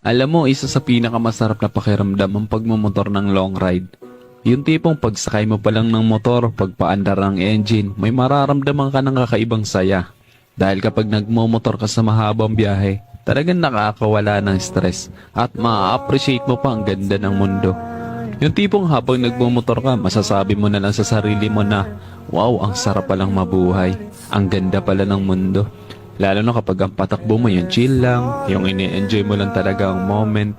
Alam mo, isa sa pinakamasarap na pakiramdam ang pagmumotor ng long ride. Yung tipong pagsakay mo pa lang ng motor, pagpaandar ng engine, may mararamdaman ka ng kakaibang saya. Dahil kapag nagmumotor ka sa mahabang biyahe, talagang nakakawala ng stress at ma-appreciate mo pa ang ganda ng mundo. Yung tipong habang nagmumotor ka, masasabi mo na lang sa sarili mo na, wow, ang sarap palang mabuhay. Ang ganda pala ng mundo. Lalo na kapag ang patakbo mo yung chill lang, yung ini-enjoy mo lang talaga ang moment.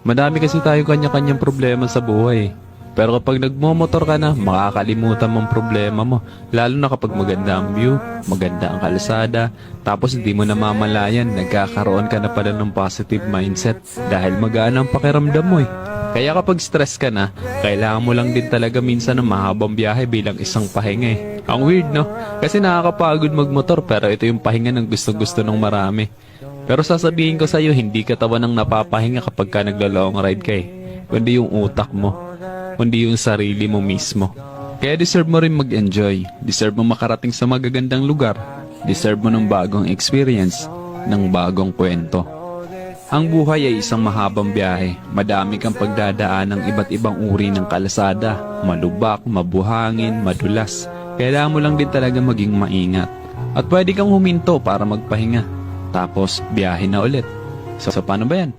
Madami kasi tayo kanya-kanyang problema sa buhay. Pero kapag nagmomotor ka na, makakalimutan mong problema mo. Lalo na kapag maganda ang view, maganda ang kalsada, tapos hindi mo namamalayan, nagkakaroon ka na pala ng positive mindset dahil magaan ang pakiramdam mo eh. Kaya kapag stress ka na, kailangan mo lang din talaga minsan ng mahabang biyahe bilang isang pahinga eh. Ang weird no? Kasi nakakapagod magmotor pero ito yung pahinga ng gusto-gusto ng marami. Pero sasabihin ko sa'yo, hindi katawan ng napapahinga kapag ka nagla-long ride ka eh. Kundi yung utak mo, kundi yung sarili mo mismo. Kaya deserve mo rin mag-enjoy. Deserve mo makarating sa magagandang lugar. Deserve mo ng bagong experience, ng bagong kwento. Ang buhay ay isang mahabang biyahe. Madami kang pagdadaan ng iba't ibang uri ng kalsada. Malubak, mabuhangin, madulas. Kailangan mo lang din talaga maging maingat. At pwede kang huminto para magpahinga. Tapos, biyahe na ulit. So paano ba yan?